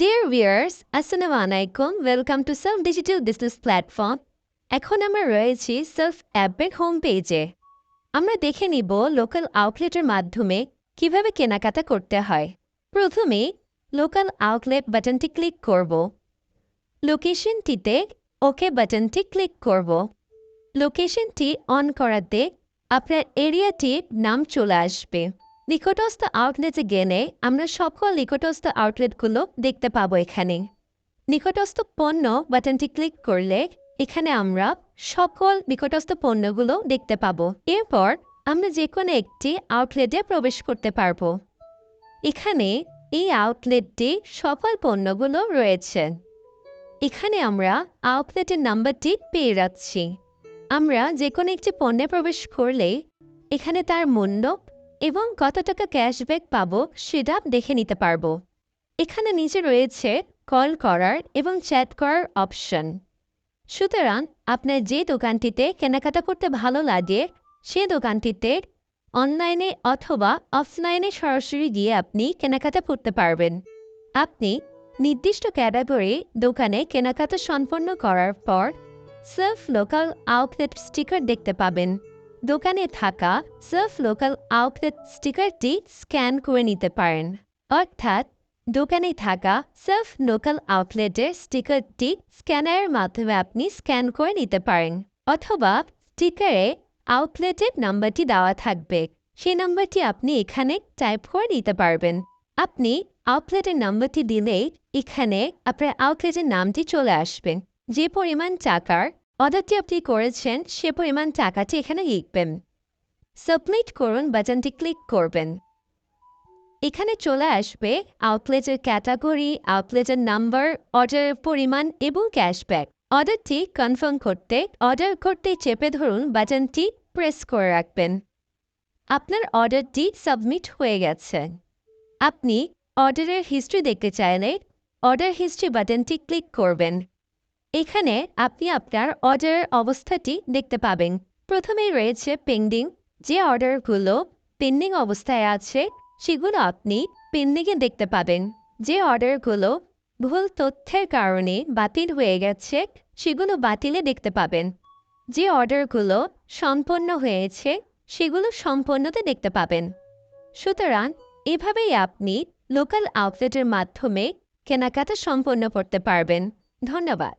Dear viewers, আসসালামু আলাইকুম। Welcome to self digital business platform. এখন আমরা রয়েছি সেলফ অ্যাপের হোম পেজে। আমরা দেখে নিব লোকাল আউটলেটের মাধ্যমে কিভাবে কেনাকাটা করতে হয়। প্রথমে লোকাল আউটলেট বাটনটি ক্লিক করব। লোকেশনটিতে ওকে বাটনটি ক্লিক করব। লোকেশনটি অন করাতে আপনার এরিয়াটির নাম চলে আসবে। নিকটস্থ আউটলেটে গেলে আমরা সকল নিকটস্থ আউটলেটগুলো দেখতে পাবো। এখানে নিকটস্থ পণ্য বাটনটি ক্লিক করলে এখানে আমরা সকল নিকটস্থ পণ্যগুলো দেখতে পাবো। এরপর আমরা যে কোনো একটি আউটলেটে প্রবেশ করতে পারবো। এখানে এই আউটলেটটি সকল পণ্যগুলো রয়েছে। এখানে আমরা আউটলেটের নাম্বারটি পেয়ে যাচ্ছি। আমরা যে কোনো একটি পণ্যে প্রবেশ করলে এখানে তার মূল্য এবং কত টাকা ক্যাশব্যাক পাবো সেটা দেখে নিতে পারবো। এখানে নিচে রয়েছে কল করার এবং চ্যাট করার অপশন। সুতরাং আপনার যে দোকানটিতে কেনাকাটা করতে ভালো লাগে সে দোকানটিতে অনলাইনে অথবা অফলাইনে সরাসরি গিয়ে আপনি কেনাকাটা করতে পারবেন। আপনি নির্দিষ্ট ক্যাটাগরি দোকানে কেনাকাটা সম্পন্ন করার পর সেলফ লোকাল আউটলেট স্টিকার দেখতে পাবেন। দোকানে থাকা সেলফ লোকাল আউটলেট স্টিকারটি স্ক্যান করে নিতে পারেন। অর্থাৎ দোকানে থাকা সেলফ লোকাল আউটলেটের স্টিকারটি স্ক্যানারের মাধ্যমে আপনি স্ক্যান করে নিতে পারেন, অথবা স্টিকারে আউটলেটের নাম্বারটি দেওয়া থাকবে, সেই নাম্বারটি আপনি এখানে টাইপ করে নিতে পারবেন। আপনি আউটলেটের নাম্বারটি দিলেই এখানে আপনার আউটলেটের নামটি চলে আসবে। যে পরিমাণ টাকার অর্ডারটি আপনি করেছেন সে পরিমাণ টাকাটি এখানে লিখবেন। সাবমিট করুন বাটনটি ক্লিক করবেন। এখানে চলে আসবে আউটলেটের ক্যাটাগরি, আউটলেটের নাম্বার, অর্ডারের পরিমাণ এবং ক্যাশব্যাক। অর্ডারটি কনফার্ম করতে অর্ডার করতে চেপে ধরুন বাটনটি প্রেস করে রাখবেন। আপনার অর্ডারটি সাবমিট হয়ে গেছে। আপনি অর্ডারের হিস্ট্রি দেখতে চাইলে অর্ডার হিস্ট্রি বাটনটি ক্লিক করবেন। এখানে আপনি আপনার অর্ডারের অবস্থাটি দেখতে পাবেন। প্রথমেই রয়েছে পেন্ডিং। যে অর্ডারগুলো পেন্ডিং অবস্থায় আছে সেগুলো আপনি পেন্ডিংয়ে দেখতে পাবেন। যে অর্ডারগুলো ভুল তথ্যের কারণে বাতিল হয়ে গেছে সেগুলো বাতিলে দেখতে পাবেন। যে অর্ডারগুলো সম্পন্ন হয়েছে সেগুলো সম্পন্নতে দেখতে পাবেন। সুতরাং এভাবেই আপনি লোকাল আউটলেটের মাধ্যমে কেনাকাটা সম্পন্ন করতে পারবেন। ধন্যবাদ।